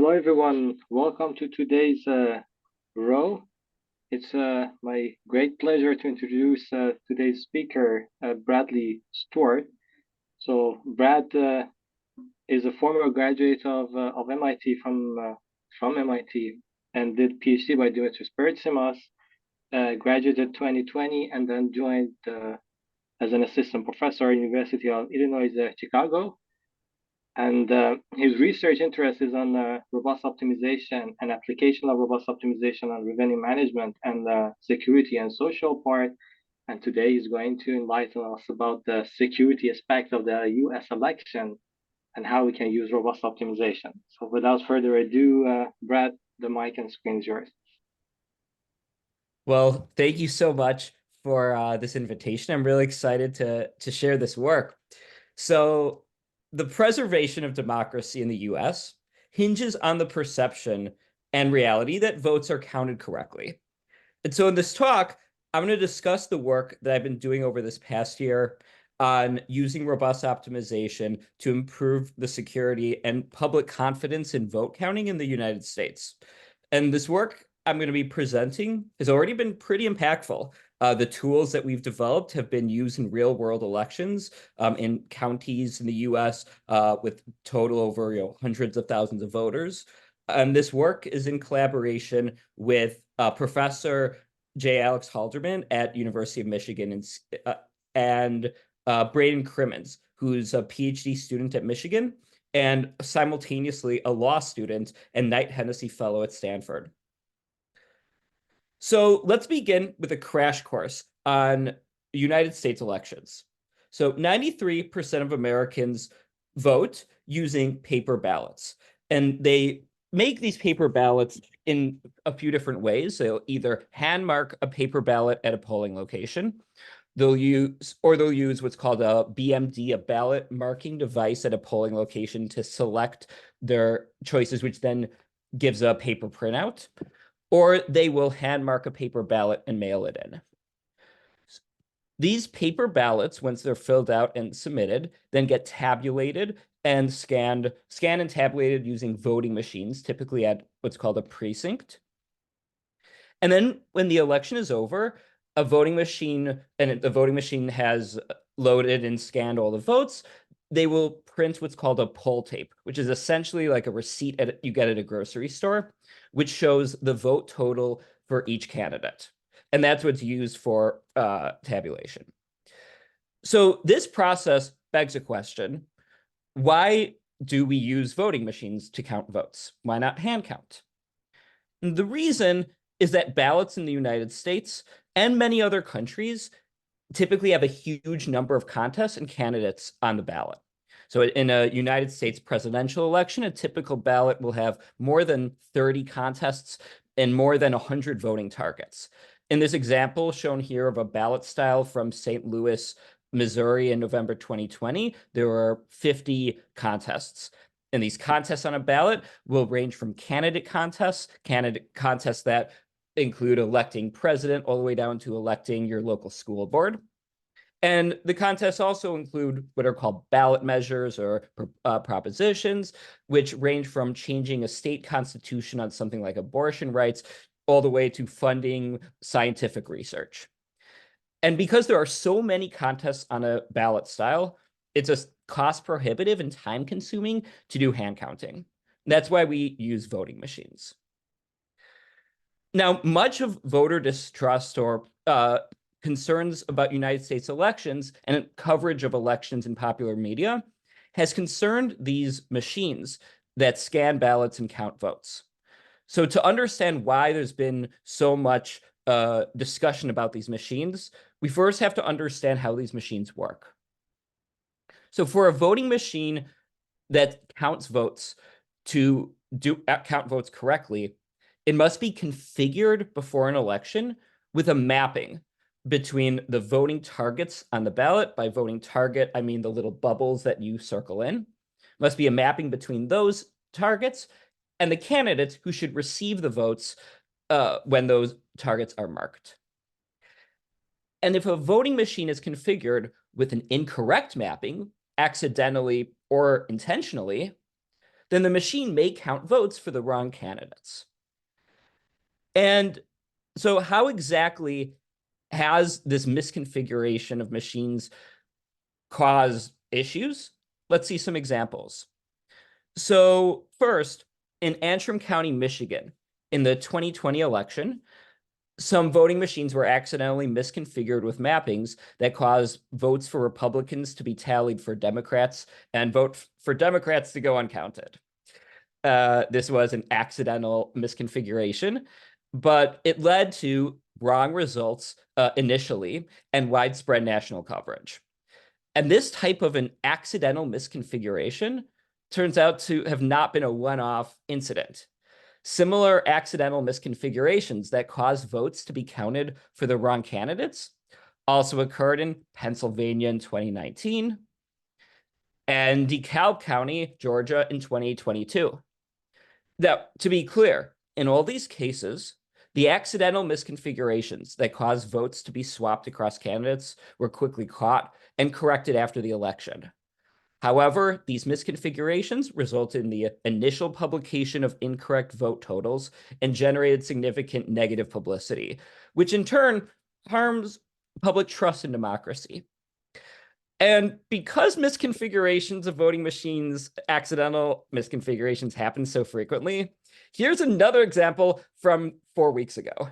Hello, everyone. Welcome to today's row. It's my great pleasure to introduce today's speaker, Bradley Sturt. So, Brad is a former graduate of MIT from MIT and did PhD by Dimitris Bertsimas, graduated 2020, and then joined as an assistant professor at University of Illinois Chicago. And his research interest is on robust optimization and application of robust optimization on revenue management and security and social part. And today he's going to enlighten us about the security aspect of the US election and how we can use robust optimization. So without further ado, Brad, the mic and screen is yours. Well, thank you so much for this invitation. I'm really excited to share this work. So, the preservation of democracy in the US hinges on the perception and reality that votes are counted correctly. And so, in this talk, I'm going to discuss the work that I've been doing over this past year on using robust optimization to improve the security and public confidence in vote counting in the United States. And this work I'm going to be presenting has already been pretty impactful. The tools that we've developed have been used in real world elections in counties in the US with total over hundreds of thousands of voters. And this work is in collaboration with Professor J. Alex Halderman at University of Michigan and Braden Crimmins, who's a PhD student at Michigan and simultaneously a law student and Knight Hennessy Fellow at Stanford. So let's begin with a crash course on United States elections. So 93% of Americans vote using paper ballots, and they make these paper ballots in a few different ways. They'll either hand mark a paper ballot at a polling location. They'll use what's called a BMD, a ballot marking device at a polling location to select their choices, which then gives a paper printout, or they will hand mark a paper ballot and mail it in. These paper ballots, once they're filled out and submitted, then get tabulated and scanned and tabulated using voting machines, typically at what's called a precinct. And then when the election is over, the voting machine has loaded and scanned all the votes, they will print what's called a poll tape, which is essentially like a receipt you get at a grocery store, which shows the vote total for each candidate. And that's what's used for tabulation. So this process begs a question. Why do we use voting machines to count votes? Why not hand count? And the reason is that ballots in the United States and many other countries typically have a huge number of contests and candidates on the ballot. So in a United States presidential election, a typical ballot will have more than 30 contests and more than 100 voting targets. In this example shown here of a ballot style from St. Louis, Missouri in November 2020, there were 50 contests. And these contests on a ballot will range from candidate contests that include electing president all the way down to electing your local school board. And the contests also include what are called ballot measures or propositions, which range from changing a state constitution on something like abortion rights all the way to funding scientific research. And because there are so many contests on a ballot style, it's a cost prohibitive and time consuming to do hand counting. That's why we use voting machines. Now, much of voter distrust or concerns about United States elections and coverage of elections in popular media has concerned these machines that scan ballots and count votes. So to understand why there's been so much discussion about these machines, we first have to understand how these machines work. So for a voting machine that counts votes to count votes correctly, it must be configured before an election with a mapping between the voting targets on the ballot. By voting target, I mean the little bubbles that you circle in. Must be a mapping between those targets and the candidates who should receive the votes when those targets are marked. And if a voting machine is configured with an incorrect mapping, accidentally or intentionally, then the machine may count votes for the wrong candidates. And so how exactly has this misconfiguration of machines caused issues? Let's see some examples. So first, in Antrim County, Michigan, in the 2020 election, some voting machines were accidentally misconfigured with mappings that caused votes for Republicans to be tallied for Democrats and vote for Democrats to go uncounted. This was an accidental misconfiguration, but it led to wrong results initially and widespread national coverage. And this type of an accidental misconfiguration turns out to have not been a one-off incident. Similar accidental misconfigurations that caused votes to be counted for the wrong candidates also occurred in Pennsylvania in 2019 and DeKalb County, Georgia in 2022. Now, to be clear, in all these cases, the accidental misconfigurations that caused votes to be swapped across candidates were quickly caught and corrected after the election. However, these misconfigurations resulted in the initial publication of incorrect vote totals and generated significant negative publicity, which in turn harms public trust in democracy. And because misconfigurations of voting machines, accidental misconfigurations happen so frequently, here's another example from 4 weeks ago.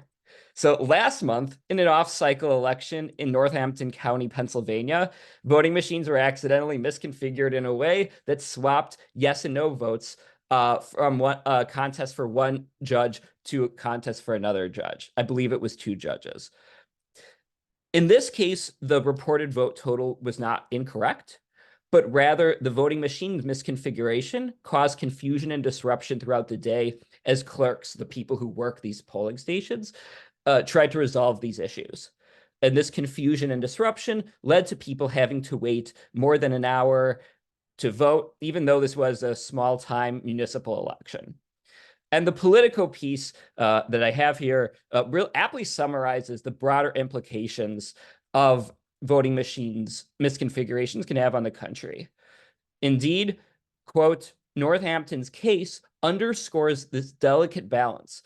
So last month, in an off-cycle election in Northampton County, Pennsylvania, voting machines were accidentally misconfigured in a way that swapped yes and no votes from one contest for one judge to a contest for another judge. I believe it was 2 judges. In this case, the reported vote total was not incorrect, but rather the voting machine misconfiguration caused confusion and disruption throughout the day as clerks, the people who work these polling stations, tried to resolve these issues. And this confusion and disruption led to people having to wait more than an hour to vote, even though this was a small-time municipal election. And the Politico piece that I have here real aptly summarizes the broader implications of voting machines misconfigurations can have on the country. Indeed, quote, Northampton's case underscores this delicate balance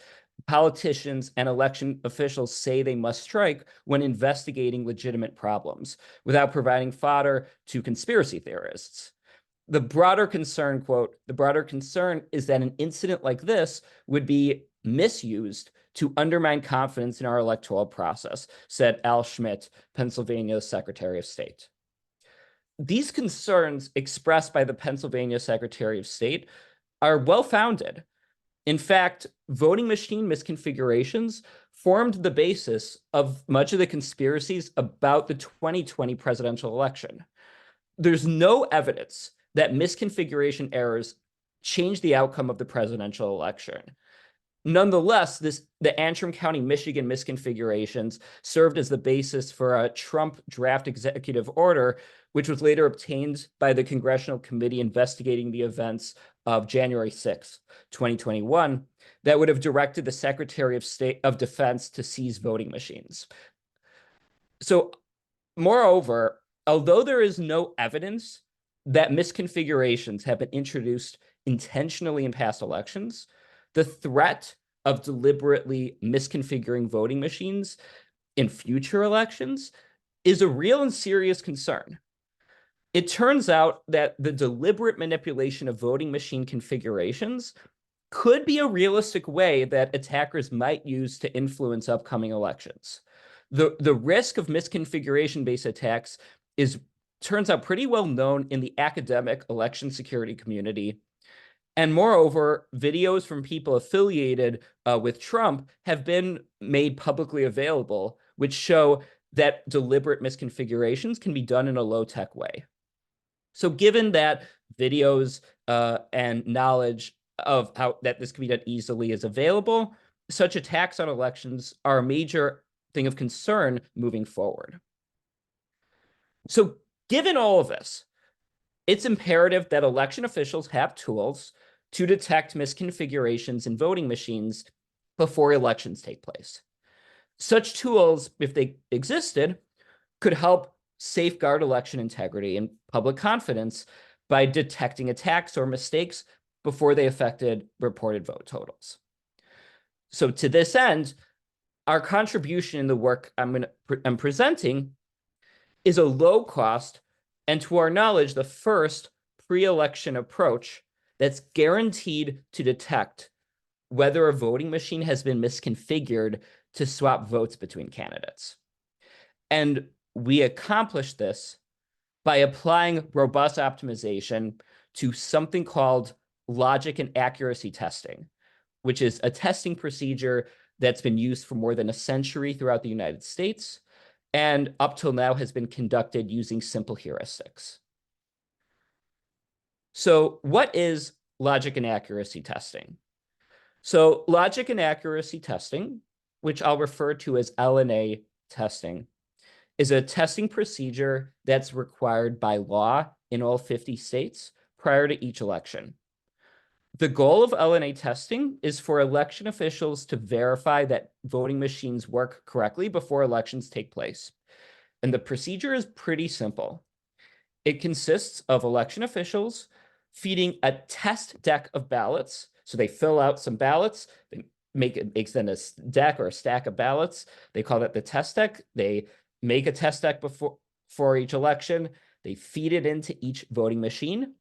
politicians and election officials say they must strike when investigating legitimate problems without providing fodder to conspiracy theorists. The broader concern, quote, the broader concern is that an incident like this would be misused to undermine confidence in our electoral process, said Al Schmidt, Pennsylvania's Secretary of State. These concerns expressed by the Pennsylvania Secretary of State are well-founded. In fact, voting machine misconfigurations formed the basis of much of the conspiracies about the 2020 presidential election. There's no evidence that misconfiguration errors changed the outcome of the presidential election. Nonetheless, the Antrim County, Michigan misconfigurations served as the basis for a Trump draft executive order, which was later obtained by the Congressional Committee investigating the events of January 6, 2021, that would have directed the Secretary of State of Defense to seize voting machines. So, moreover, although there is no evidence that misconfigurations have been introduced intentionally in past elections, the threat of deliberately misconfiguring voting machines in future elections is a real and serious concern. It turns out that the deliberate manipulation of voting machine configurations could be a realistic way that attackers might use to influence upcoming elections. The risk of misconfiguration-based attacks turns out pretty well known in the academic election security community. And moreover, videos from people affiliated with Trump have been made publicly available, which show that deliberate misconfigurations can be done in a low-tech way. So given that videos and knowledge of how that this can be done easily is available, such attacks on elections are a major thing of concern moving forward. So given all of this, it's imperative that election officials have tools to detect misconfigurations in voting machines before elections take place. Such tools, if they existed, could help safeguard election integrity and public confidence by detecting attacks or mistakes before they affected reported vote totals. So to this end, our contribution in the work I'm presenting is a low cost, and to our knowledge, the first pre-election approach that's guaranteed to detect whether a voting machine has been misconfigured to swap votes between candidates. And we accomplish this by applying robust optimization to something called logic and accuracy testing, which is a testing procedure that's been used for more than a century throughout the United States, and up till now has been conducted using simple heuristics. So what is logic and accuracy testing? So logic and accuracy testing, which I'll refer to as LNA testing, is a testing procedure that's required by law in all 50 states prior to each election. The goal of LNA testing is for election officials to verify that voting machines work correctly before elections take place. And the procedure is pretty simple. It consists of election officials feeding a test deck of ballots. So they fill out some ballots, they makes then a deck or a stack of ballots. They call that the test deck. They make a test deck for each election. They feed it into each voting machine.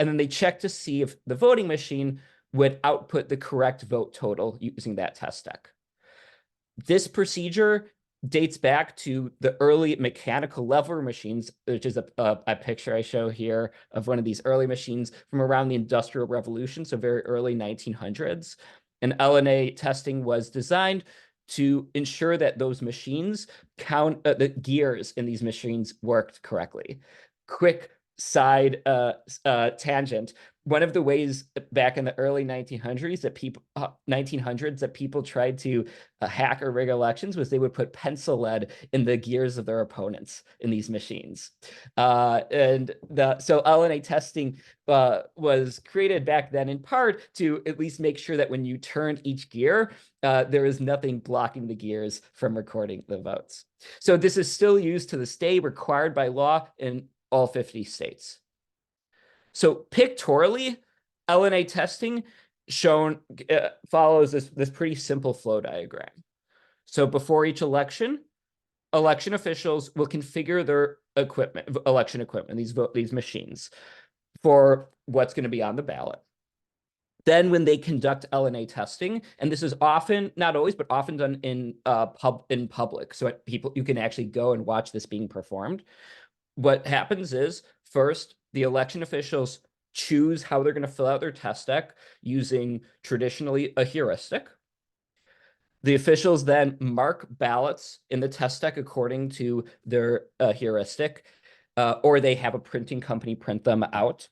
And then they check to see if the voting machine would output the correct vote total using that test deck. This procedure dates back to the early mechanical lever machines, which is a picture I show here of one of these early machines from around the Industrial Revolution, so very early 1900s. And LNA testing was designed to ensure that those machines the gears in these machines worked correctly. Quick side tangent. One of the ways back in the early 1900s that people tried to hack or rig elections was they would put pencil lead in the gears of their opponents in these machines. So LNA testing was created back then in part to at least make sure that when you turned each gear, there is nothing blocking the gears from recording the votes. So this is still used to this day, required by law in all 50 states. So pictorially, LNA testing follows this pretty simple flow diagram. So before each election officials will configure their election equipment, these machines, for what's going to be on the ballot. Then when they conduct LNA testing, and this is often, not always, but often done in public, so you can actually go and watch this being performed. What happens is, first, the election officials choose how they're going to fill out their test deck using traditionally a heuristic. The officials then mark ballots in the test deck according to their heuristic, or they have a printing company print them out.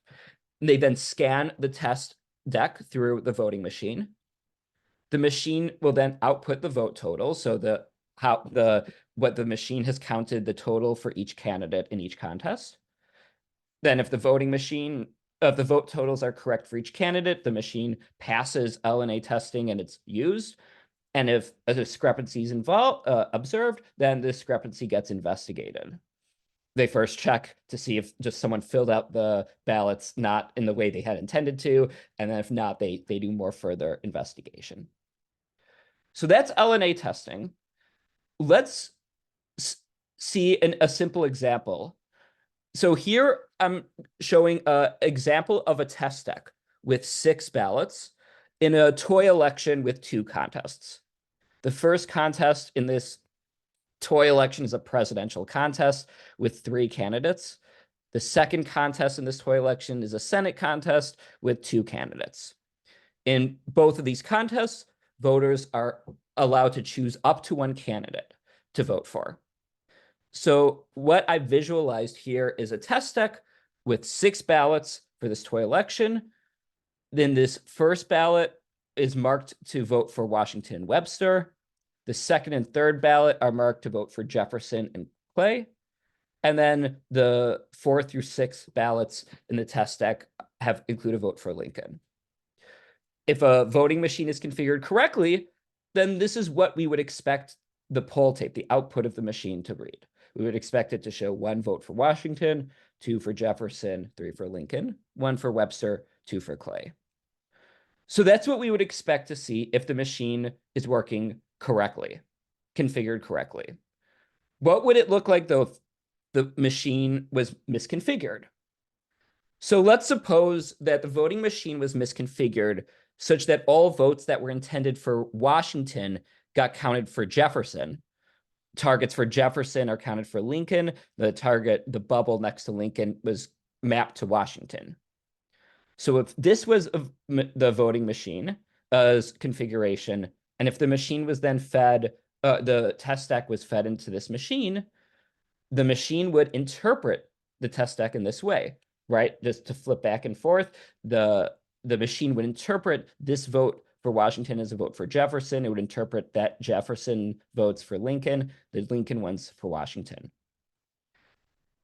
They then scan the test deck through the voting machine. The machine will then output the vote total, so what the machine has counted the total for each candidate in each contest. Then if the vote totals are correct for each candidate, the machine passes LNA testing and it's used. And if a discrepancy is observed, then the discrepancy gets investigated. They first check to see if just someone filled out the ballots not in the way they had intended to, and then if not, they do more further investigation. So that's LNA testing. Let's see a simple example. So here I'm showing an example of a test deck with 6 ballots in a toy election with 2 contests. The first contest in this toy election is a presidential contest with 3 candidates. The second contest in this toy election is a Senate contest with 2 candidates. In both of these contests, voters are allowed to choose up to 1 candidate to vote for. So what I visualized here is a test deck with 6 ballots for this toy election. Then this first ballot is marked to vote for Washington and Webster. The second and third ballot are marked to vote for Jefferson and Clay. And then the 4 through 6 ballots in the test deck include a vote for Lincoln. If a voting machine is configured correctly, then this is what we would expect the poll tape, the output of the machine, to read. We would expect it to show 1 vote for Washington, 2 for Jefferson, 3 for Lincoln, 1 for Webster, 2 for Clay. So that's what we would expect to see if the machine is working correctly, configured correctly. What would it look like, though, if the machine was misconfigured? So let's suppose that the voting machine was misconfigured such that all votes that were intended for Washington got counted for Jefferson. Targets for Jefferson are counted for Lincoln. The bubble next to Lincoln was mapped to Washington. So if this was the voting machine configuration, and if the machine was then fed, the test deck was fed into this machine, the machine would interpret the test deck in this way, right? Just to flip back and forth, the machine would interpret this vote for Washington as a vote for Jefferson. It would interpret that Jefferson votes for Lincoln, the Lincoln ones for Washington.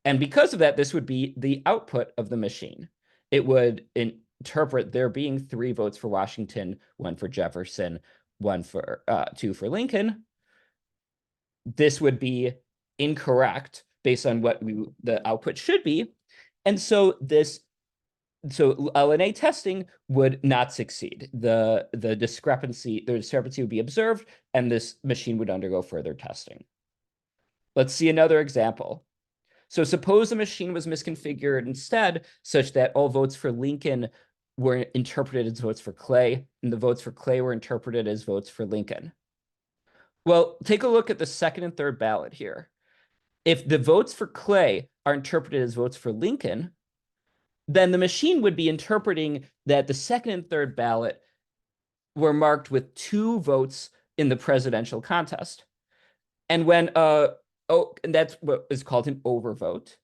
And because of that, this would be the output of the machine. It would interpret there being 3 votes for Washington, 1 for Jefferson, 2 for Lincoln. This would be incorrect based on what the output should be. And so LNA testing would not succeed. The discrepancy would be observed, and this machine would undergo further testing. Let's see another example. So suppose the machine was misconfigured instead, such that all votes for Lincoln were interpreted as votes for Clay, and the votes for Clay were interpreted as votes for Lincoln. Well, take a look at the second and third ballot here. If the votes for Clay are interpreted as votes for Lincoln, then the machine would be interpreting that the second and third ballot were marked with 2 votes in the presidential contest. And when and that's what is called an overvote.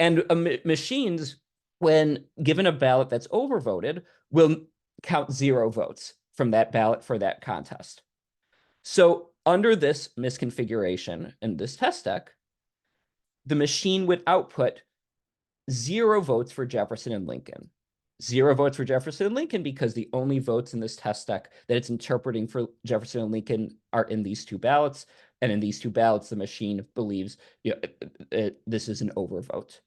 And machines, when given a ballot that's overvoted, will count 0 votes from that ballot for that contest. So under this misconfiguration in this test deck, the machine would output 0 votes for Jefferson and Lincoln. 0 votes for Jefferson and Lincoln because the only votes in this test deck that it's interpreting for Jefferson and Lincoln are in these 2 ballots. And in these 2 ballots, the machine believes this is an overvote.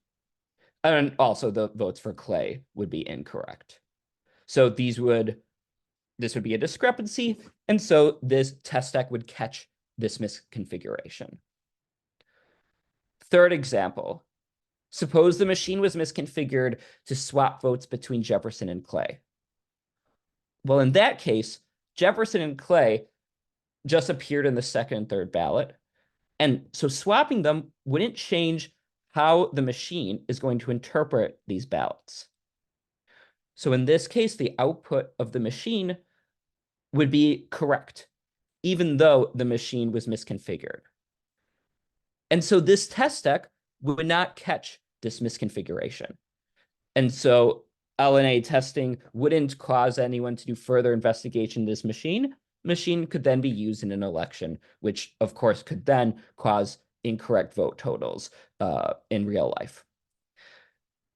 And also the votes for Clay would be incorrect. So this would be a discrepancy. And so this test deck would catch this misconfiguration. Third example. Suppose the machine was misconfigured to swap votes between Jefferson and Clay. Well, in that case, Jefferson and Clay just appeared in the second and third ballot. And so swapping them wouldn't change how the machine is going to interpret these ballots. So in this case, the output of the machine would be correct, even though the machine was misconfigured. And so this test deck would not catch this misconfiguration. And so LNA testing wouldn't cause anyone to do further investigation of this machine. Machine could then be used in an election, which of course could then cause incorrect vote totals in real life.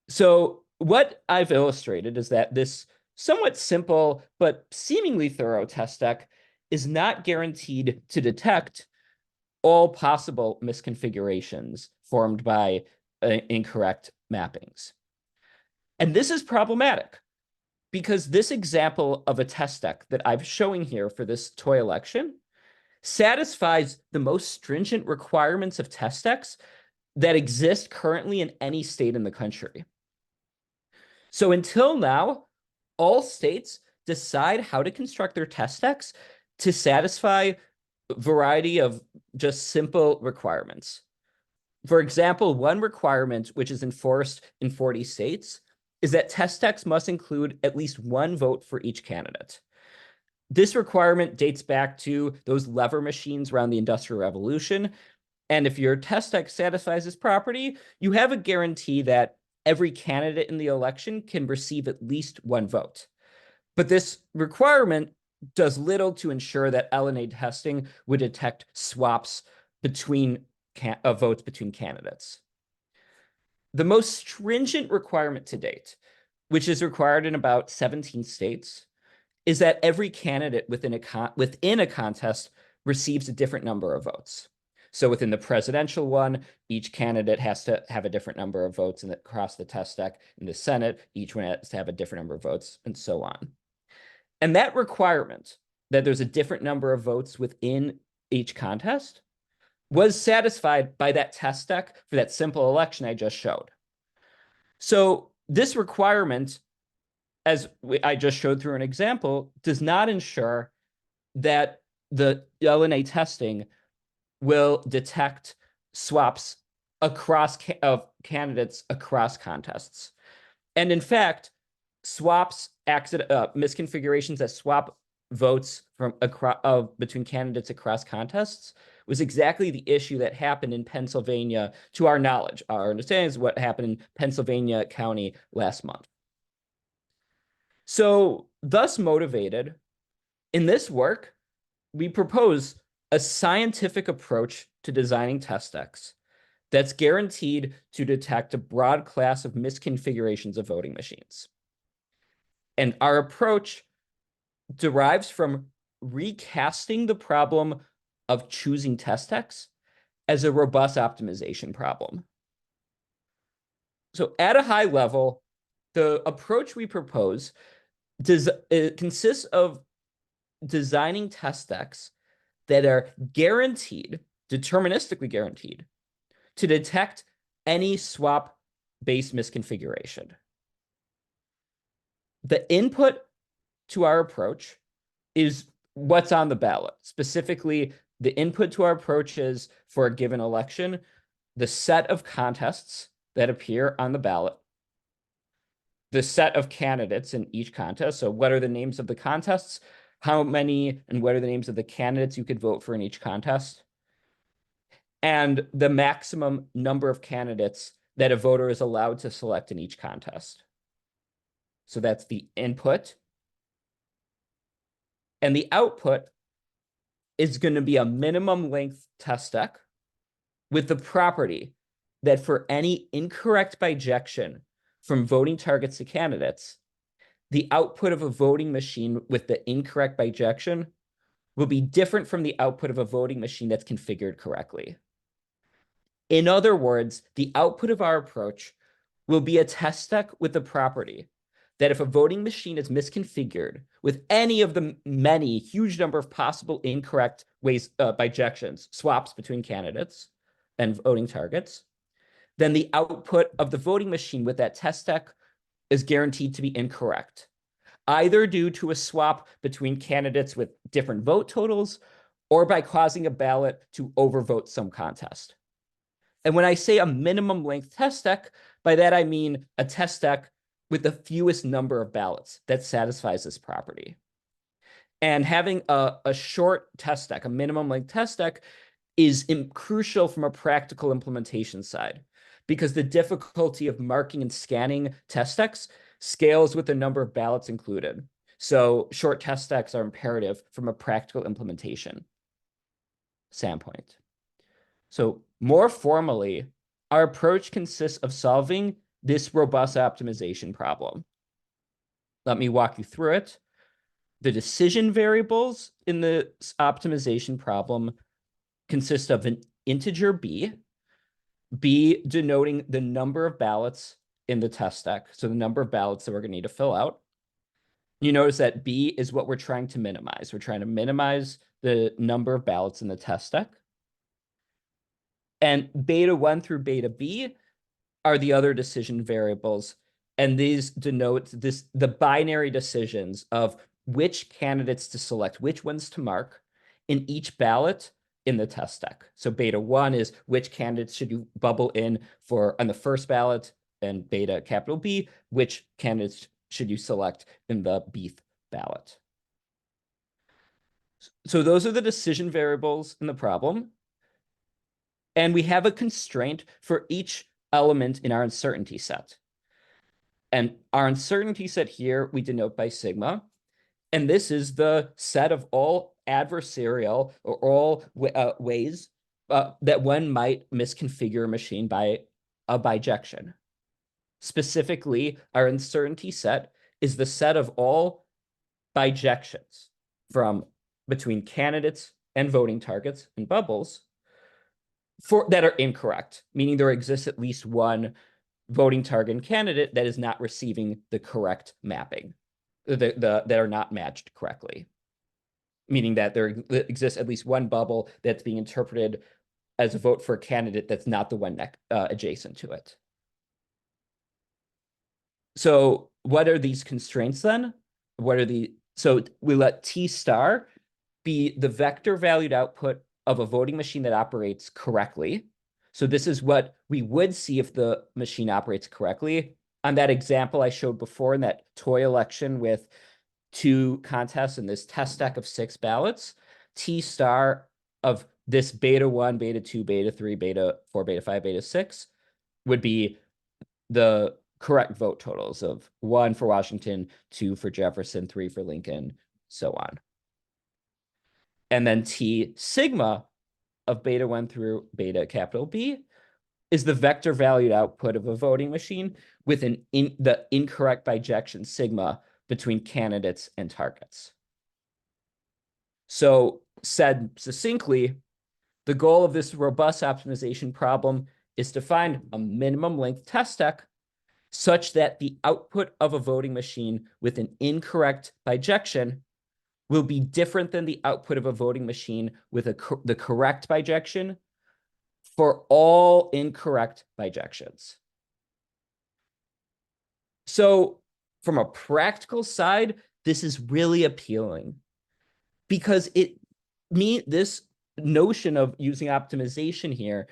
So what I've illustrated is that this somewhat simple but seemingly thorough test deck is not guaranteed to detect all possible misconfigurations formed by incorrect mappings. And this is problematic because this example of a test deck that I'm showing here for this toy election satisfies the most stringent requirements of test decks that exist currently in any state in the country. So until now, all states decide how to construct their test decks to satisfy a variety of just simple requirements. For example, one requirement which is enforced in 40 states is that test decks must include at least 1 vote for each candidate. This requirement dates back to those lever machines around the Industrial Revolution. And if your test deck satisfies this property, you have a guarantee that every candidate in the election can receive at least 1 vote. But this requirement does little to ensure that LNA testing would detect swaps between votes between candidates. The most stringent requirement to date, which is required in about 17 states, is that every candidate within a contest receives a different number of votes. So within the presidential one, each candidate has to have a different number of votes across the test deck. In the Senate, each one has to have a different number of votes, and so on. And that requirement that there's a different number of votes within each contest was satisfied by that test deck for that simple election I just showed. So this requirement, as I just showed through an example, does not ensure that the LNA testing will detect swaps across of candidates across contests. And in fact, swaps, misconfigurations that swap votes from between candidates across contests was exactly the issue that happened in Pennsylvania, to our knowledge. Our understanding is what happened in Pennsylvania County last month. So, thus motivated, in this work, we propose a scientific approach to designing test decks that's guaranteed to detect a broad class of misconfigurations of voting machines. And our approach derives from recasting the problem of choosing test decks as a robust optimization problem. So at a high level, the approach we propose consists of designing test decks that are guaranteed, deterministically guaranteed, to detect any swap-based misconfiguration. The input to our approach is what's on the ballot. Specifically, the input to our approach is, for a given election, the set of contests that appear on the ballot, the set of candidates in each contest. So what are the names of the contests? How many and what are the names of the candidates you could vote for in each contest? And the maximum number of candidates that a voter is allowed to select in each contest. So that's the input. And the output is going to be a minimum length test deck with the property that for any incorrect bijection from voting targets to candidates, the output of a voting machine with the incorrect bijection will be different from the output of a voting machine that's configured correctly. In other words, the output of our approach will be a test deck with the property that if a voting machine is misconfigured with any of the many huge number of possible incorrect ways, bijections, swaps between candidates and voting targets, then the output of the voting machine with that test deck is guaranteed to be incorrect, either due to a swap between candidates with different vote totals or by causing a ballot to overvote some contest. And when I say a minimum length test deck, by that I mean a test deck with the fewest number of ballots that satisfies this property. And having a short test deck, a minimum length test deck, is crucial from a practical implementation side, because the difficulty of marking and scanning test decks scales with the number of ballots included. So short test decks are imperative from a practical implementation standpoint. So more formally, our approach consists of solving this robust optimization problem. Let me walk you through it. The decision variables in the optimization problem consist of an integer b, b denoting the number of ballots in the test deck, so the number of ballots that we're going to need to fill out. You notice that b is what we're trying to minimize. We're trying to minimize the number of ballots in the test deck. And beta 1 through beta b are the other decision variables. And these denote the binary decisions of which candidates to select, which ones to mark in each ballot in the test deck. So beta 1 is which candidates should you bubble in for on the first ballot, and beta capital B, which candidates should you select in the bth ballot. So those are the decision variables in the problem. And we have a constraint for each element in our uncertainty set. And our uncertainty set here we denote by sigma. And this is the set of all adversarial or all ways that one might misconfigure a machine by a bijection. Specifically, our uncertainty set is the set of all bijections from between candidates and voting targets and bubbles that are incorrect, meaning there exists at least one voting target and candidate that is not receiving the correct mapping. that are not matched correctly, meaning that there exists at least one bubble that's being interpreted as a vote for a candidate that's not the one adjacent to it. So what are these constraints then? So we let T star be the vector valued output of a voting machine that operates correctly. So this is what we would see if the machine operates correctly. On that example I showed before in that toy election with 2 contests and this test deck of 6 ballots, T star of this beta 1, beta 2, beta 3, beta 4, beta 5, beta 6 would be the correct vote totals of 1 for Washington, 2 for Jefferson, 3 for Lincoln, so on. And then T sigma of beta 1 through beta capital B is the vector valued output of a voting machine with the incorrect bijection sigma between candidates and targets. So said succinctly, the goal of this robust optimization problem is to find a minimum length test deck such that the output of a voting machine with an incorrect bijection will be different than the output of a voting machine with the correct bijection for all incorrect bijections. So from a practical side, this is really appealing because this notion of using optimization here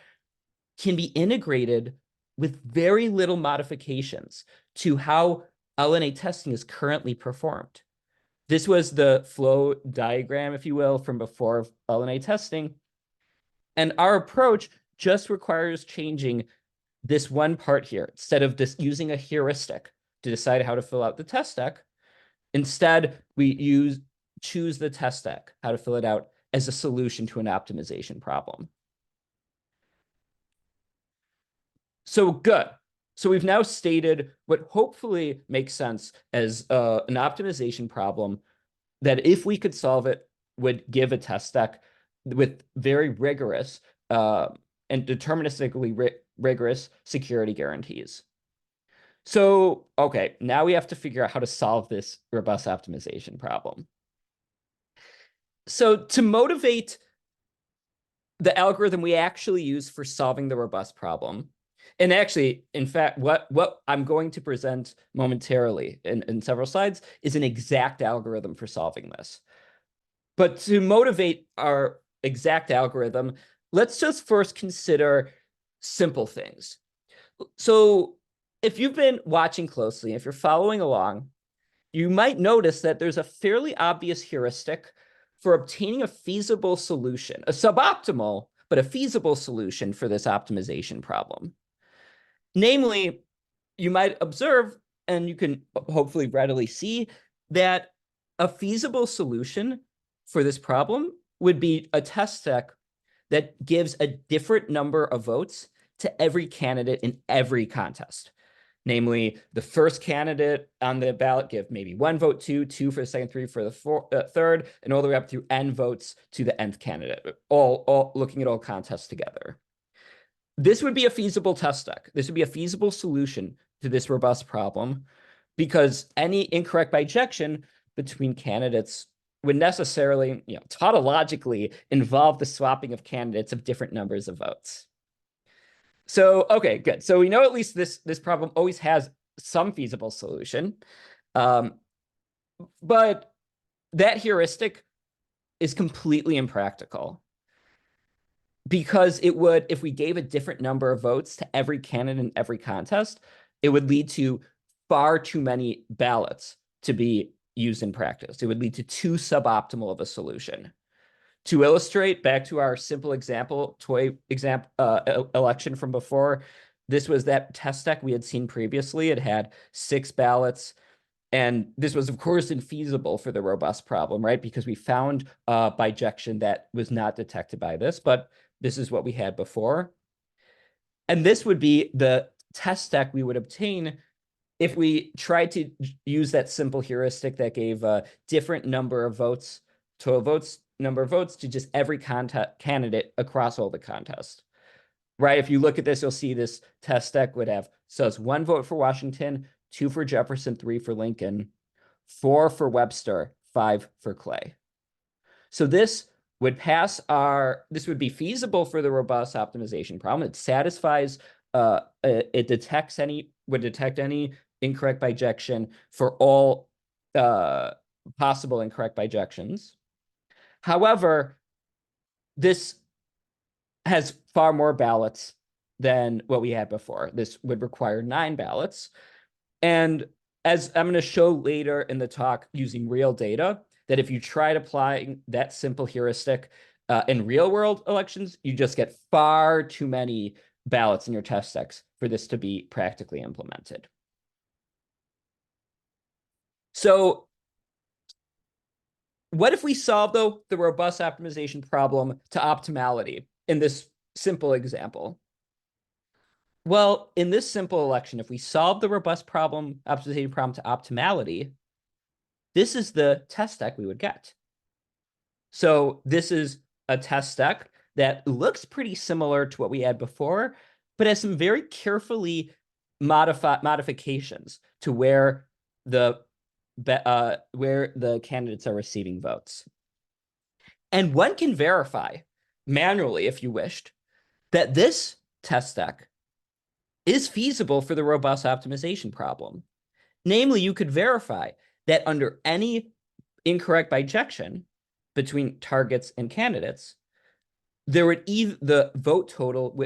can be integrated with very little modifications to how LNA testing is currently performed. This was the flow diagram, if you will, from before LNA testing. And our approach just requires changing this one part here. Instead of this using a heuristic to decide how to fill out the test deck, instead we choose the test deck, how to fill it out, as a solution to an optimization problem. So good. So we've now stated what hopefully makes sense as an optimization problem that if we could solve it would give a test deck with very rigorous and deterministically rigorous security guarantees. So, okay, now we have to figure out how to solve this robust optimization problem. So to motivate the algorithm we actually use for solving the robust problem, and actually, in fact, what I'm going to present momentarily in several slides is an exact algorithm for solving this. But to motivate our exact algorithm, let's just first consider simple things. So if you've been watching closely, if you're following along, you might notice that there's a fairly obvious heuristic for obtaining a feasible solution, a suboptimal, but a feasible solution for this optimization problem. Namely, you might observe, and you can hopefully readily see, that a feasible solution for this problem would be a test deck that gives a different number of votes to every candidate in every contest. Namely, the first candidate on the ballot give maybe 1 vote to, 2 for the second, 3 for the third, and all the way up through n votes to the nth candidate, all looking at all contests together. This would be a feasible test deck. This would be a feasible solution to this robust problem because any incorrect bijection between candidates would necessarily, tautologically involve the swapping of candidates of different numbers of votes. So, okay, good. So we know at least this problem always has some feasible solution. But that heuristic is completely impractical because it would, if we gave a different number of votes to every candidate in every contest, it would lead to far too many ballots to be used in practice. It would lead to too suboptimal of a solution. To illustrate, back to our simple example, election from before, this was that test deck we had seen previously. It had 6 ballots, and this was, of course, infeasible for the robust problem, right? Because we found bijection that was not detected by this, but this is what we had before. And this would be the test deck we would obtain if we tried to use that simple heuristic that gave a different number of votes, total votes, number of votes to just every candidate across all the contests, right? If you look at this, you'll see this test deck would have, so it's 1 vote for Washington, 2 for Jefferson, 3 for Lincoln, 4 for Webster, 5 for Clay. So this would this would be feasible for the robust optimization problem. It satisfies, it would detect any incorrect bijection for all possible incorrect bijections. However, this has far more ballots than what we had before. This would require 9 ballots. And as I'm going to show later in the talk using real data, that if you tried applying that simple heuristic in real world elections, you just get far too many ballots in your test sets for this to be practically implemented. So what if we solve, though, the robust optimization problem to optimality in this simple example? Well, in this simple election, if we solve the robust optimization problem to optimality, this is the test deck we would get. So this is a test deck that looks pretty similar to what we had before, but has some very carefully modifications to where the candidates are receiving votes. And one can verify manually, if you wished, that this test deck is feasible for the robust optimization problem. Namely, you could verify that under any incorrect bijection between targets and candidates, the vote total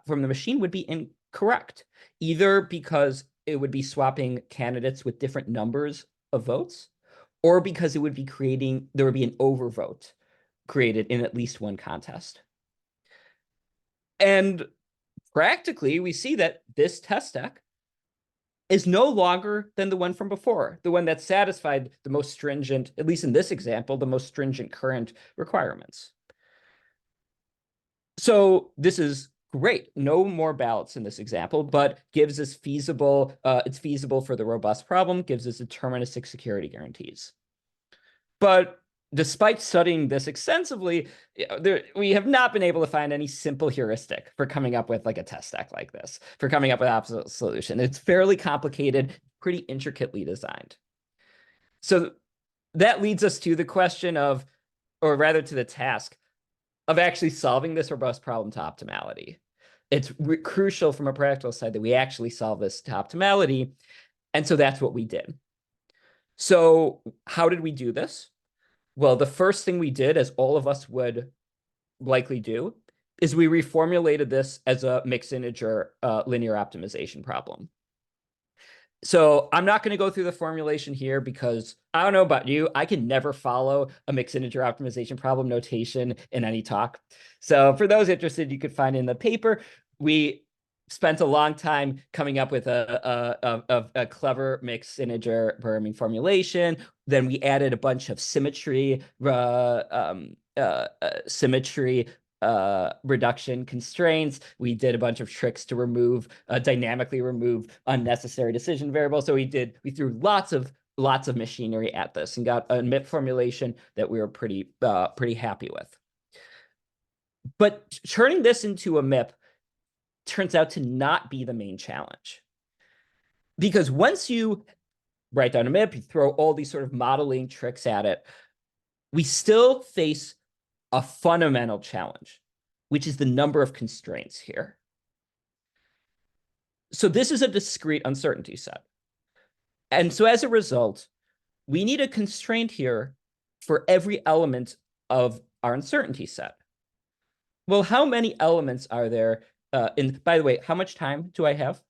from the machine would be incorrect, either because it would be swapping candidates with different numbers of votes, or because there would be an overvote created in at least one contest. And practically, we see that this test deck is no longer than the one from before, the one that satisfied the most stringent, at least in this example, the most stringent current requirements. So this is great. No more ballots in this example, but gives us it's feasible for the robust problem, gives us deterministic security guarantees. But despite studying this extensively, we have not been able to find any simple heuristic for coming up with like a test deck like this, for coming up with an absolute solution. It's fairly complicated, pretty intricately designed. So that leads us to the question of, or rather to the task of actually solving this robust problem to optimality. It's crucial from a practical side that we actually solve this to optimality. And so that's what we did. So how did we do this? Well, the first thing we did, as all of us would likely do, is we reformulated this as a mixed integer linear optimization problem. So I'm not going to go through the formulation here because I don't know about you, I can never follow a mixed integer optimization problem notation in any talk. So for those interested, you could find in the paper. We spent a long time coming up with a clever mixed integer programming formulation. Then we added a bunch of symmetry reduction constraints. We did a bunch of tricks to dynamically remove unnecessary decision variables. So we threw lots of machinery at this and got a MIP formulation that we were pretty happy with. But turning this into a MIP turns out to not be the main challenge. Because once you write down a MIP, you throw all these sort of modeling tricks at it, we still face a fundamental challenge, which is the number of constraints here. So this is a discrete uncertainty set. And so as a result, we need a constraint here for every element of our uncertainty set. Well, how many elements are there? By the way, how much time do I have?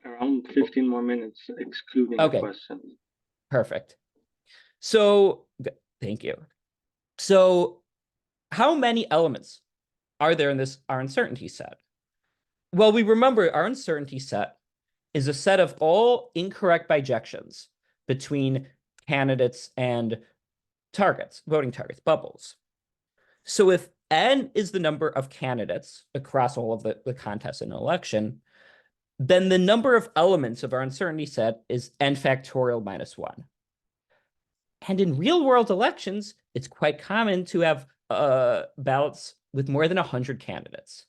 Around 15 more minutes, excluding the questions. Perfect. So, thank you. So, how many elements are there in our uncertainty set? Well, we remember our uncertainty set is a set of all incorrect bijections between candidates and targets, voting targets, bubbles. So if n is the number of candidates across all of the contests in an election, then the number of elements of our uncertainty set is n factorial minus 1. And in real-world elections, it's quite common to have ballots with more than 100 candidates.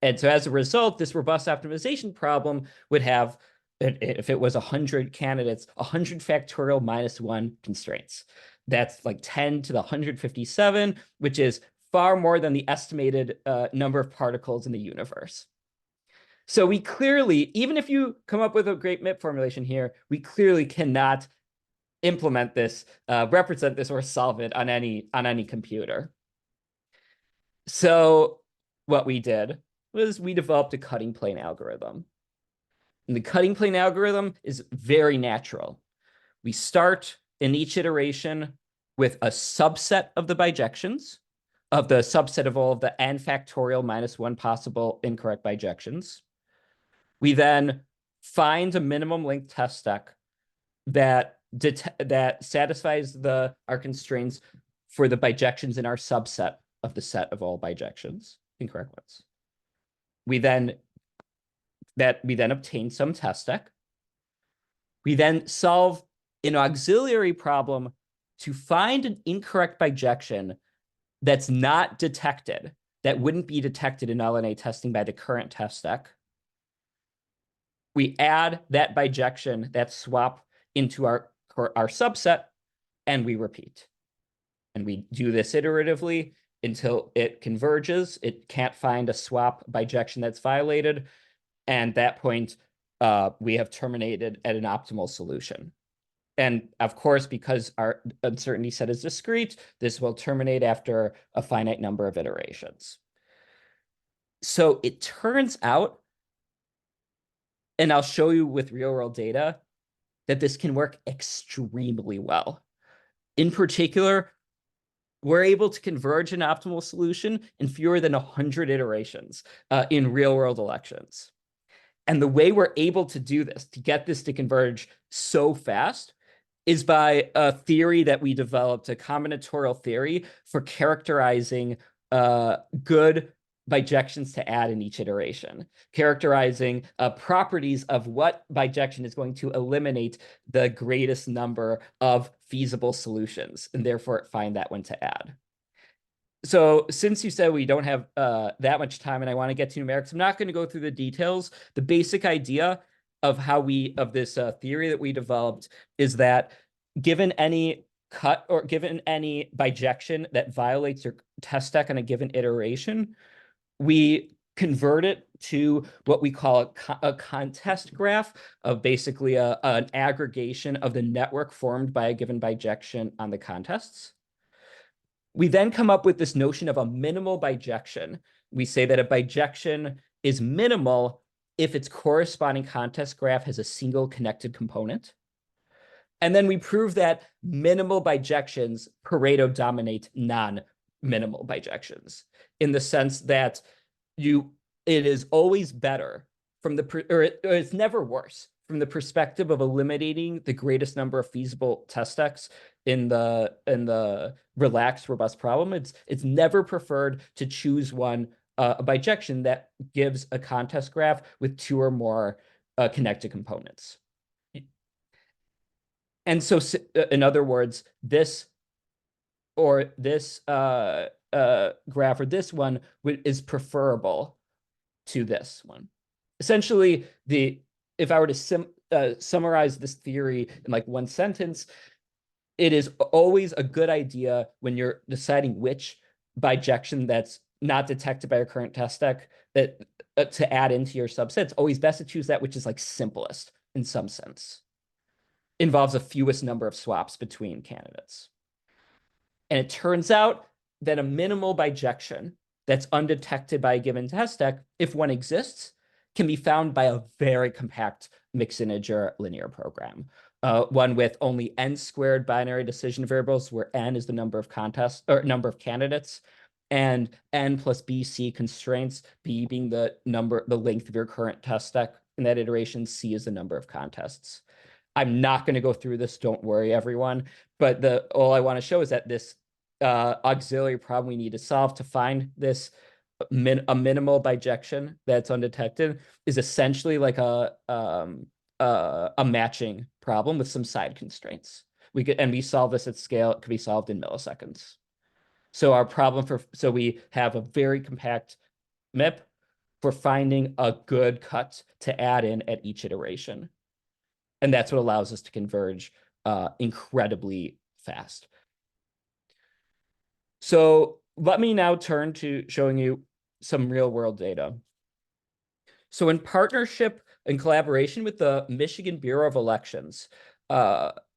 And so as a result, this robust optimization problem would have If it was 100 candidates, 100 factorial minus 1 constraints. That's like 10 to the 157, which is far more than the estimated number of particles in the universe. So we clearly, even if you come up with a great MIP formulation here, we clearly cannot implement this, represent this, or solve it on any computer. So what we did was we developed a cutting plane algorithm. And the cutting plane algorithm is very natural. We start in each iteration with a subset of the bijections, of the subset of all of the n factorial minus 1 possible incorrect bijections. We then find a minimum length test stack that satisfies our constraints for the bijections in our subset of the set of all bijections, incorrect ones. We then obtain some test stack. We then solve an auxiliary problem to find an incorrect bijection that's not detected, that wouldn't be detected in LNA testing by the current test stack. We add that bijection, that swap, into our subset, and we repeat. And we do this iteratively until it converges. It can't find a swap bijection that's violated. And at that point, we have terminated at an optimal solution. And of course, because our uncertainty set is discrete, this will terminate after a finite number of iterations. So it turns out, and I'll show you with real-world data, that this can work extremely well. In particular, we're able to converge an optimal solution in fewer than 100 iterations in real-world elections. And the way we're able to do this, to get this to converge so fast, is by a theory that we developed, a combinatorial theory for characterizing good bijections to add in each iteration, characterizing properties of what bijection is going to eliminate the greatest number of feasible solutions, and therefore find that one to add. So since you said we don't have that much time and I want to get to numerics, I'm not going to go through the details. The basic idea of this theory that we developed is that given any cut or given any bijection that violates your test stack on a given iteration, we convert it to what we call a contest graph of basically an aggregation of the network formed by a given bijection on the contests. We then come up with this notion of a minimal bijection. We say that a bijection is minimal if its corresponding contest graph has a single connected component. And then we prove that minimal bijections Pareto dominate non-minimal bijections, in the sense that it is always better it's never worse from the perspective of eliminating the greatest number of feasible test stacks in the relaxed robust problem. It's never preferred to choose a bijection that gives a contest graph with 2 or more connected components. And so, in other words, this graph or this one is preferable to this one. Essentially, if I were to summarize this theory in like one sentence, it is always a good idea when you're deciding which bijection that's not detected by your current test stack that to add into your subset. It's always best to choose that which is like simplest in some sense, involves the fewest number of swaps between candidates. And it turns out that a minimal bijection that's undetected by a given test stack, if one exists, can be found by a very compact mixed integer linear program. One with only n squared binary decision variables, where n is the number of candidates, and n plus bc constraints, b being the length of your current test stack in that iteration, c is the number of contests. I'm not going to go through this, don't worry, everyone. But all I want to show is that this auxiliary problem we need to solve to find this a minimal bijection that's undetected is essentially like a matching problem with some side constraints. We solve this at scale. It could be solved in milliseconds. So we have a very compact MIP for finding a good cut to add in at each iteration. And that's what allows us to converge incredibly fast. So let me now turn to showing you some real world data. So in partnership and collaboration with the Michigan Bureau of Elections,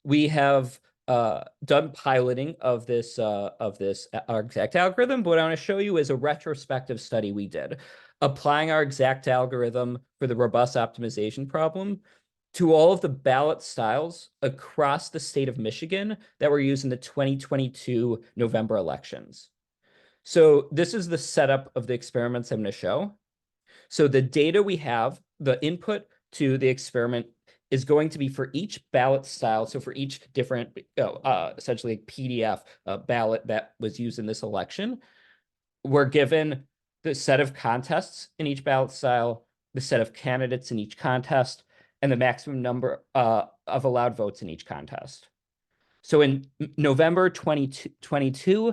we have done piloting of this our exact algorithm. But what I want to show you is a retrospective study we did, applying our exact algorithm for the robust optimization problem to all of the ballot styles across the state of Michigan that were used in the 2022 November elections. So this is the setup of the experiments I'm going to show. So the data we have, the input to the experiment is going to be for each ballot style. So for each different, essentially PDF ballot that was used in this election, we're given the set of contests in each ballot style, the set of candidates in each contest, and the maximum number of allowed votes in each contest. So in November 2022,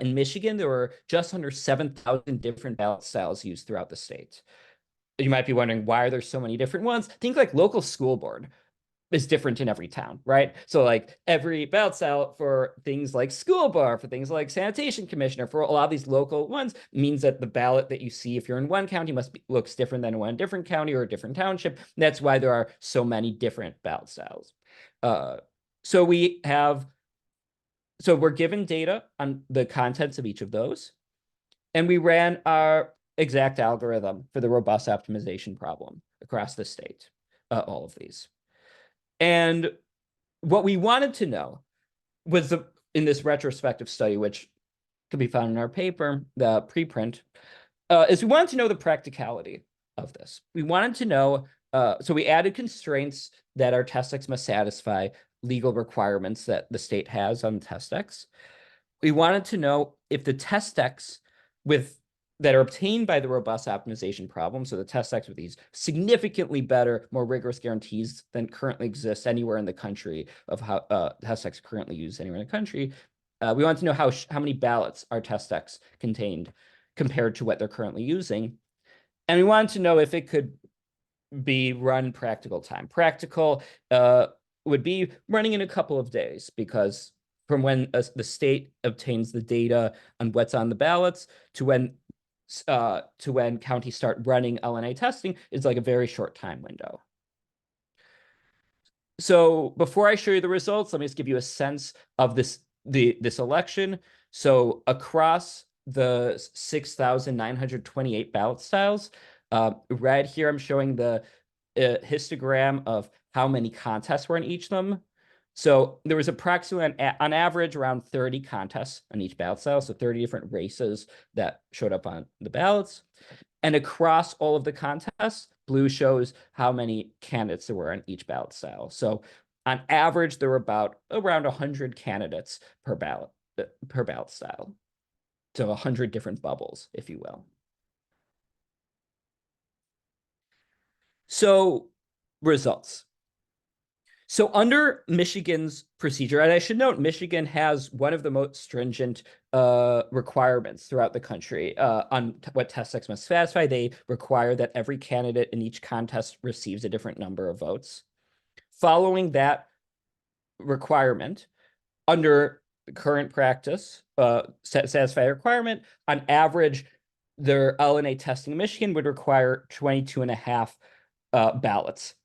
in Michigan, there were just under 7,000 different ballot styles used throughout the state. You might be wondering, why are there so many different ones? Think like local school board is different in every town, right? So like every ballot style for things like school board, for things like sanitation commissioner, for a lot of these local ones means that the ballot that you see if you're in one county looks different than one different county or a different township. That's why there are so many different ballot styles. So we're given data on the contents of each of those, and we ran our exact algorithm for the robust optimization problem across the state, all of these. And what we wanted to know was in this retrospective study, which can be found in our paper, the preprint, is we wanted to know the practicality of this. We wanted to know, so we added constraints that our test X must satisfy legal requirements that the state has on test X. We wanted to know if the test X that are obtained by the robust optimization problem, so the test X with these significantly better, more rigorous guarantees than currently exist anywhere in the country of how test X currently used anywhere in the country. We want to know how many ballots our test X contained compared to what they're currently using. And we wanted to know if it could be run practical time. Practical would be running in a couple of days, because from when the state obtains the data on what's on the ballots to when counties start running LNA testing is like a very short time window. So before I show you the results, let me just give you a sense of this election. So across the 6,928 ballot styles, red here, I'm showing the histogram of how many contests were in each of them. So there was approximately, on average, around 30 contests on each ballot style, so 30 different races that showed up on the ballots. And across all of the contests, blue shows how many candidates there were on each ballot style. So on average, there were around 100 candidates per ballot style. So 100 different bubbles, if you will. So results. So under Michigan's procedure, and I should note, Michigan has one of the most stringent requirements throughout the country on what test X must satisfy. They require that every candidate in each contest receives a different number of votes. Following that requirement, under current practice, satisfy a requirement, on average, their LNA testing in Michigan would require 22 and a half ballots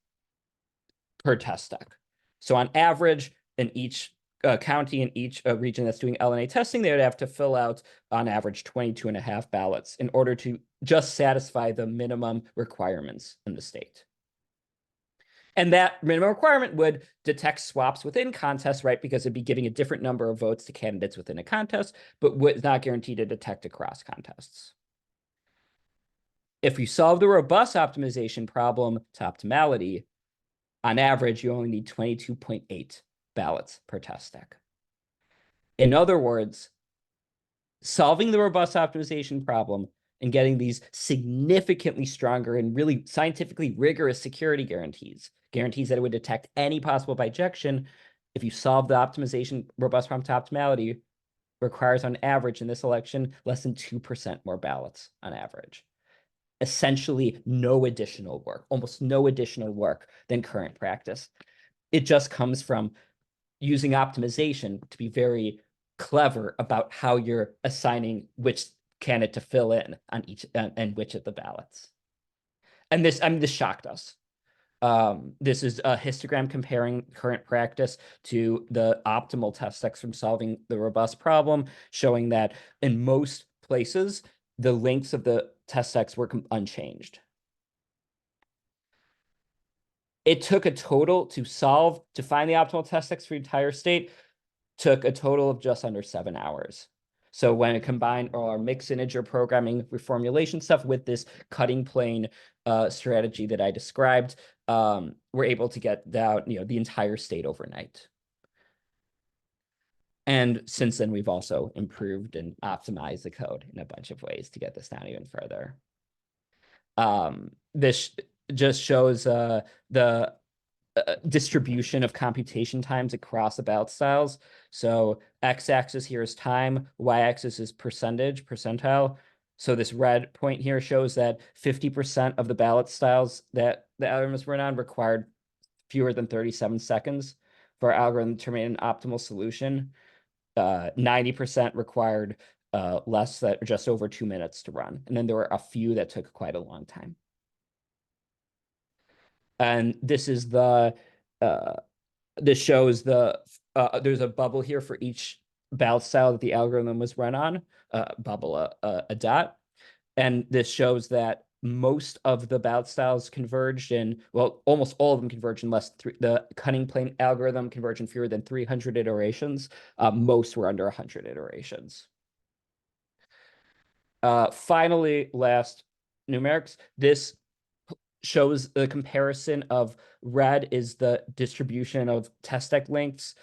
per test deck. So on average, in each county, in each region that's doing LNA testing, they would have to fill out, on average, 22 and a half ballots in order to just satisfy the minimum requirements in the state. And that minimum requirement would detect swaps within contests, right? Because it'd be giving a different number of votes to candidates within a contest, but was not guaranteed to detect across contests. If you solve the robust optimization problem to optimality, on average, you only need 22.8 ballots per test deck. In other words, solving the robust optimization problem and getting these significantly stronger and really scientifically rigorous security guarantees that it would detect any possible bijection, if you solve the optimization robust problem to optimality, requires on average in this election less than 2% more ballots on average. Essentially no additional work, almost no additional work than current practice. It just comes from using optimization to be very clever about how you're assigning which candidate to fill in on each and which of the ballots. And this, I mean, this shocked us. This is a histogram comparing current practice to the optimal test text from solving the robust problem, showing that in most places, the lengths of the test text were unchanged. It took a total to find the optimal test text for the entire state, took a total of just under 7 hours. So when it combined our mixed integer programming reformulation stuff with this cutting plane strategy that I described, we're able to get down, the entire state overnight. And since then, we've also improved and optimized the code in a bunch of ways to get this down even further. This just shows the distribution of computation times across the ballot styles. So x-axis here is time, y-axis is percentile. So this red point here shows that 50% of the ballot styles that the algorithms run on required fewer than 37 seconds for our algorithm to remain an optimal solution. 90% required less than just over 2 minutes to run. And then there were a few that took quite a long time. And this is this shows there's a bubble here for each ballot style that the algorithm was run on, a dot. And this shows that most of the ballot styles converged in, well, almost all of them converged in the cutting plane algorithm converged in fewer than 300 iterations. Most were under 100 iterations. Finally, last numerics. This shows the comparison of red is the distribution of test deck lengths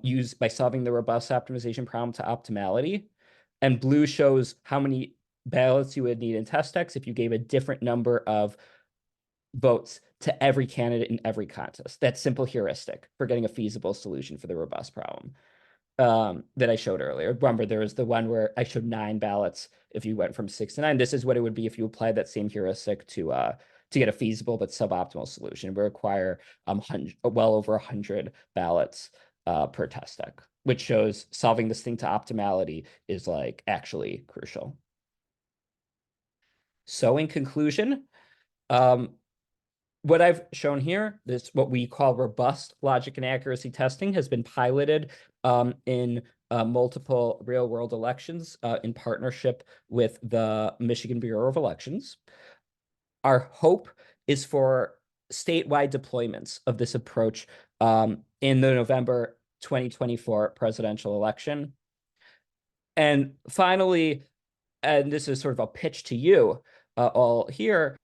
used by solving the robust optimization problem to optimality. And blue shows how many ballots you would need in test decks if you gave a different number of votes to every candidate in every contest. That's simple heuristic for getting a feasible solution for the robust problem that I showed earlier. Remember, there was the one where I showed 9 ballots if you went from 6 to 9. This is what it would be if you applied that same heuristic to get a feasible but suboptimal solution. We require well over 100 ballots per test deck, which shows solving this thing to optimality is like actually crucial. So in conclusion, what I've shown here, this what we call robust logic and accuracy testing, has been piloted in multiple real-world elections in partnership with the Michigan Bureau of Elections. Our hope is for statewide deployments of this approach in the November 2024 presidential election. And finally, and this is sort of a pitch to you all here,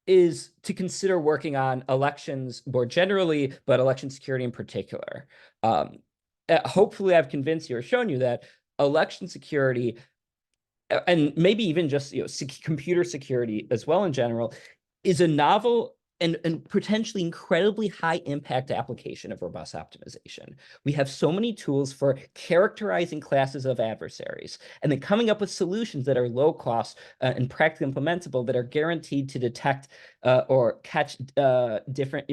is to consider working on elections more generally, but election security in particular. Hopefully, I've convinced you or shown you that election security, and maybe even just computer security as well in general, is a novel and potentially incredibly high impact application of robust optimization. We have so many tools for characterizing classes of adversaries and then coming up with solutions that are low cost and practically implementable that are guaranteed to detect or catch different,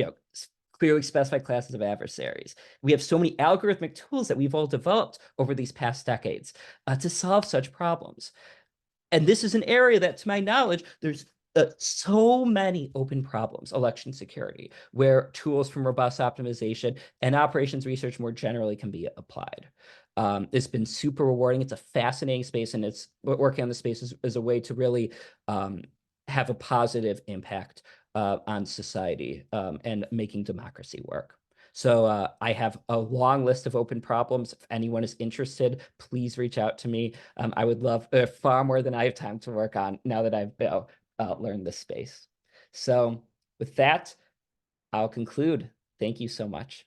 clearly specified classes of adversaries. We have so many algorithmic tools that we've all developed over these past decades to solve such problems. And this is an area that, to my knowledge, there's so many open problems, election security, where tools from robust optimization and operations research more generally can be applied. It's been super rewarding. It's a fascinating space, and it's working on the space is a way to really have a positive impact on society and making democracy work. So I have a long list of open problems. If anyone is interested, please reach out to me. I would love far more than I have time to work on now that I've learned this space. So with that, I'll conclude. Thank you so much.